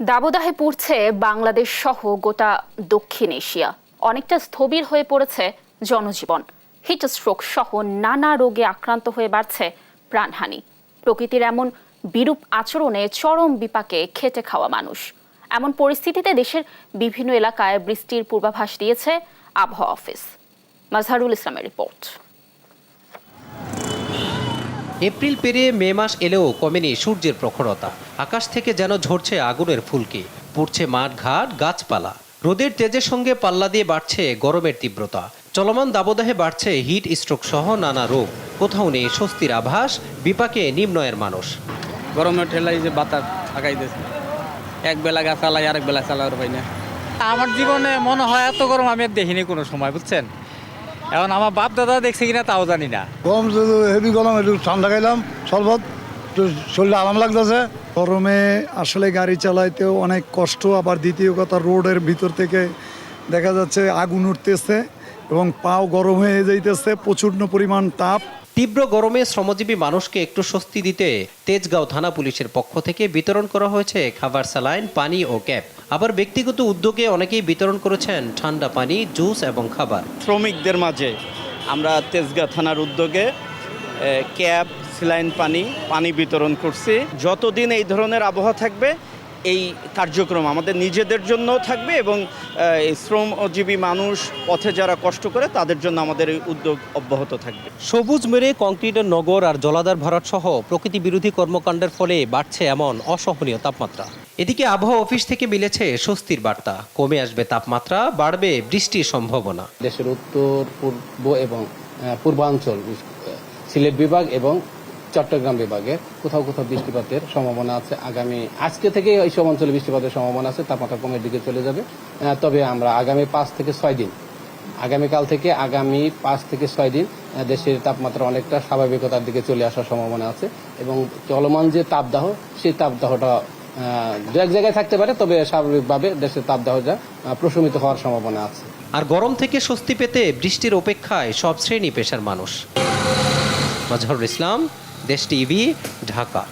দাবদাহে পড়ছে বাংলাদেশ সহ গোটা দক্ষিণ এশিয়া। অনেকটা স্থবির হয়ে পড়েছে জনজীবন। হিট স্ট্রোক সহ নানা রোগে আক্রান্ত হয়ে বাড়ছে প্রাণহানি। প্রকৃতির এমন বিরূপ আচরণে চরম বিপাকে খেটে খাওয়া মানুষ। এমন পরিস্থিতিতে দেশের বিভিন্ন এলাকায় বৃষ্টির পূর্বাভাস দিয়েছে আবহাওয়া অফিস। মাজহারুল ইসলামের রিপোর্ট। এপ্রিল পেরিয়ে মে মাস এলেও কমেনি সূর্যের প্রখরতা। আকাশ থেকে যেন ঝরছে আগুনের ফুলকি, পড়ছে মাঠ ঘাট গাছপালা। রোদের তেজের সঙ্গে পাল্লা দিয়ে বাড়ছে গরমের তীব্রতা। চলমান দাবদাহে বাড়ছে হিট স্ট্রোক সহ নানা রোগ। কোথাও নেই স্বস্তির আভাস, বিপাকে নিম্নয়ের মানুষ। গরমের ঠেলাই যে বাতাস আগাইতেছে, এক বেলা গাছ চালাই আরেক বেলা চালার পাই না। আমার জীবনে মনে হয় এত গরম আমি আর দেখিনি কোনো সময়, বুঝছেন। এখন আমার বাপ দাদা দেখছে কিনা তাও জানি না। গরম যদি হেভি গরম, একটু ঠান্ডা খাইলাম শরবত, শরীরে আরাম লাগতেছে। গরমে আসলে গাড়ি চালাইতেও অনেক কষ্ট। আবার দ্বিতীয় কথা, রোডের ভিতর থেকে দেখা যাচ্ছে আগুন উঠতেছে এবং পাও গরম হয়ে যাইতেছে, প্রচুর পরিমাণ তাপ। তীব্র গরমে শ্রমজীবী মানুষকে একটু স্বস্তি দিতে তেজগাঁও থানা পুলিশের পক্ষ থেকে বিতরণ করা হয়েছে খাবার, স্যালাইন, পানি ও ক্যাপ। আবার ব্যক্তিগত উদ্যোগে অনেকেই বিতরণ করেছেন ঠান্ডা পানি, জুস এবং খাবার। শ্রমিকদের মাঝে আমরা তেজগাঁও থানার উদ্যোগে ক্যাপ, স্যালাইন, পানি বিতরণ করছি। যতদিন এই ধরনের আবহাওয়া থাকবে এই কার্যক্রম আমাদের নিজেদের জন্যও থাকবে এবং শ্রমজীবী মানুষ, পথে যারা কষ্ট করে তাদের জন্য আমাদের এই উদ্যোগ অব্যাহত থাকবে। সবুজ মেরে কংক্রিটের নগর আর জলাধার ভরাট সহ প্রকৃতি বিরোধী কর্মকাণ্ডের ফলে বাড়ছে এমন অসহনীয় তাপমাত্রা। এদিকে আবহাওয়া অফিস থেকে মিলেছে স্বস্তির বার্তা। কমে আসবে তাপমাত্রা, বাড়বে বৃষ্টির সম্ভাবনা। দেশের উত্তর, পূর্ব এবং পূর্বাঞ্চল, সিলেট বিভাগ এবং চট্টগ্রাম বিভাগে কোথাও কোথাও বৃষ্টিপাতের সম্ভাবনা আছে। আজকে থেকে এই সব অঞ্চলে বৃষ্টিপাতের সম্ভাবনা আছে। তাপমাত্রা কমের দিকে চলে যাবে। তবে আমরা আগামী 5 থেকে 6 দিন, আগামীকাল থেকে আগামী 5 থেকে 6 দিন দেশের তাপমাত্রা অনেকটা স্বাভাবিকতার দিকে চলে আসার সম্ভাবনা আছে এবং চলমান যে তাপদাহ, সেই তাপদাহটা দু এক জায়গায় থাকতে পারে, তবে স্বাভাবিকভাবে দেশের তাপদাহটা প্রশমিত হওয়ার সম্ভাবনা আছে। আর গরম থেকে স্বস্তি পেতে বৃষ্টির অপেক্ষায় সব শ্রেণী পেশার মানুষ। মাজহারুল ইসলাম, দেশ টিভি, ঢাকা।